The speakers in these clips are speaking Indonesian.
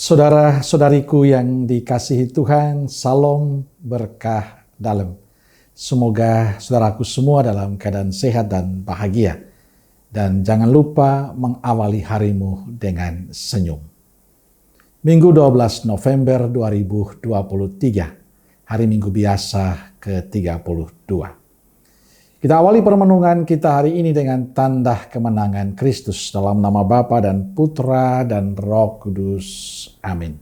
Saudara-saudariku yang dikasihi Tuhan, salam berkah dalam. Semoga saudaraku semua dalam keadaan sehat dan bahagia. Dan jangan lupa mengawali harimu dengan senyum. Minggu 12 November 2023, hari Minggu biasa ke-32. Kita awali permenungan kita hari ini dengan tanda kemenangan Kristus dalam nama Bapa dan Putra dan Roh Kudus. Amin.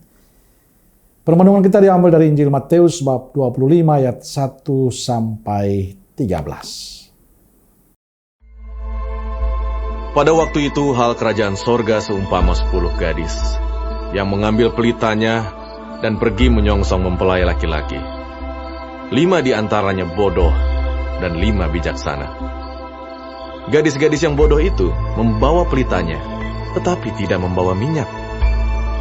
Permenungan kita diambil dari Injil Matius bab 25 ayat 1 sampai 13. Pada waktu itu hal kerajaan sorga seumpama 10 gadis yang mengambil pelitanya dan pergi menyongsong mempelai laki-laki. 5 di antaranya bodoh dan 5 bijaksana. Gadis-gadis yang bodoh itu membawa pelitanya, tetapi tidak membawa minyak.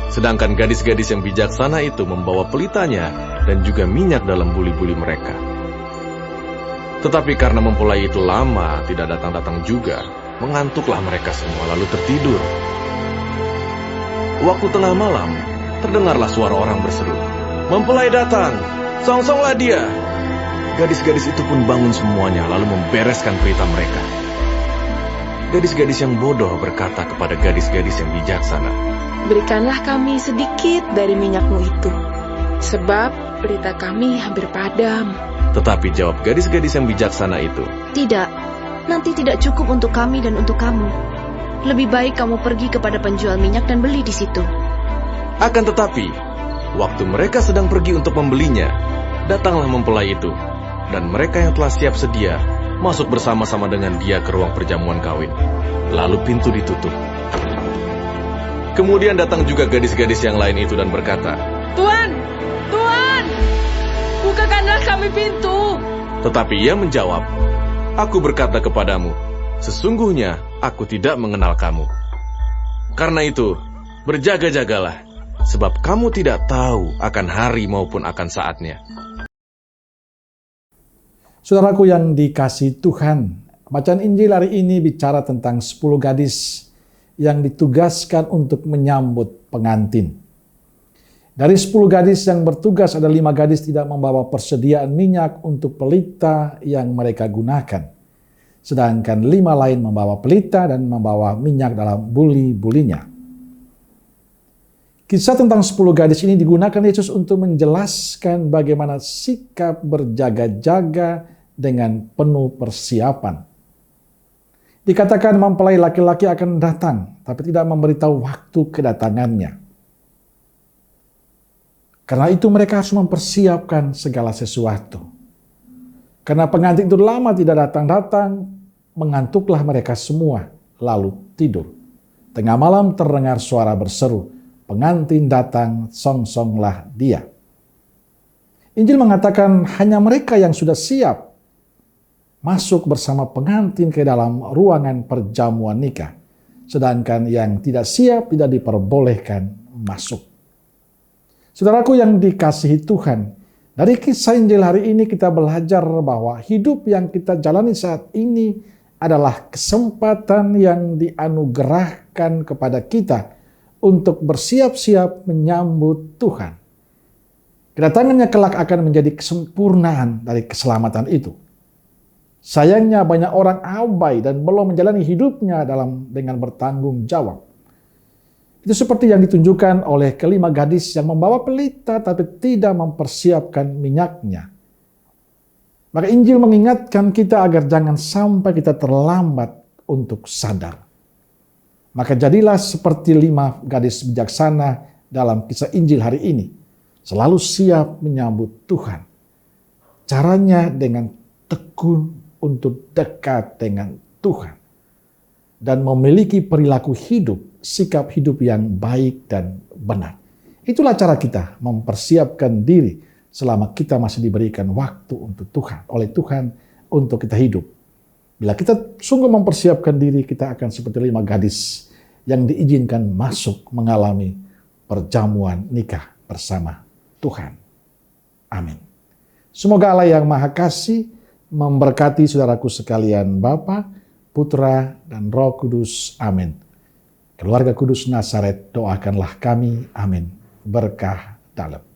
Sedangkan gadis-gadis yang bijaksana itu membawa pelitanya dan juga minyak dalam buli-buli mereka. Tetapi karena mempelai itu lama tidak datang-datang juga, mengantuklah mereka semua lalu tertidur. Waktu tengah malam, terdengarlah suara orang berseru, "Mempelai datang, songsonglah dia!" Gadis-gadis itu pun bangun semuanya lalu membereskan pelita mereka. Gadis-gadis yang bodoh berkata kepada gadis-gadis yang bijaksana, "Berikanlah kami sedikit dari minyakmu itu, sebab pelita kami hampir padam." Tetapi jawab gadis-gadis yang bijaksana itu, "Tidak, nanti tidak cukup untuk kami dan untuk kamu. Lebih baik kamu pergi kepada penjual minyak dan beli di situ." Akan tetapi, waktu mereka sedang pergi untuk membelinya, datanglah mempelai itu, dan mereka yang telah siap sedia masuk bersama-sama dengan dia ke ruang perjamuan kawin. Lalu pintu ditutup. Kemudian datang juga gadis-gadis yang lain itu dan berkata, "Tuan, Tuan, bukakanlah kami pintu." Tetapi ia menjawab, "Aku berkata kepadamu, sesungguhnya aku tidak mengenal kamu. Karena itu, berjaga-jagalah, sebab kamu tidak tahu akan hari maupun akan saatnya." Saudaraku yang dikasihi Tuhan, bacaan Injil hari ini bicara tentang 10 gadis yang ditugaskan untuk menyambut pengantin. Dari 10 gadis yang bertugas, ada 5 gadis tidak membawa persediaan minyak untuk pelita yang mereka gunakan. Sedangkan 5 lain membawa pelita dan membawa minyak dalam buli-bulinya. Kisah tentang 10 gadis ini digunakan Yesus untuk menjelaskan bagaimana sikap berjaga-jaga dengan penuh persiapan. Dikatakan mempelai laki-laki akan datang, tapi tidak memberitahu waktu kedatangannya. Karena itu mereka harus mempersiapkan segala sesuatu. Karena pengantin itu lama tidak datang-datang, mengantuklah mereka semua, lalu tidur. Tengah malam terdengar suara berseru, "Pengantin datang, songsonglah dia." Injil mengatakan hanya mereka yang sudah siap masuk bersama pengantin ke dalam ruangan perjamuan nikah. Sedangkan yang tidak siap tidak diperbolehkan masuk. Saudaraku yang dikasihi Tuhan, dari kisah Injil hari ini kita belajar bahwa hidup yang kita jalani saat ini adalah kesempatan yang dianugerahkan kepada kita untuk bersiap-siap menyambut Tuhan. Kedatangannya kelak akan menjadi kesempurnaan dari keselamatan itu. Sayangnya banyak orang abai dan belum menjalani hidupnya dengan bertanggung jawab. Itu seperti yang ditunjukkan oleh kelima gadis yang membawa pelita tapi tidak mempersiapkan minyaknya. Maka Injil mengingatkan kita agar jangan sampai kita terlambat untuk sadar. Maka jadilah seperti 5 gadis bijaksana dalam kisah Injil hari ini. Selalu siap menyambut Tuhan. Caranya dengan tekun untuk dekat dengan Tuhan. Dan memiliki perilaku hidup, sikap hidup yang baik dan benar. Itulah cara kita mempersiapkan diri selama kita masih diberikan waktu untuk Tuhan, oleh Tuhan untuk kita hidup. Bila kita sungguh mempersiapkan diri, kita akan seperti 5 gadis yang diizinkan masuk mengalami perjamuan nikah bersama Tuhan. Amin. Semoga Allah yang Maha Kasih memberkati saudaraku sekalian, Bapa, Putra, dan Roh Kudus. Amin. Keluarga Kudus Nazaret, doakanlah kami. Amin. berkah dalam.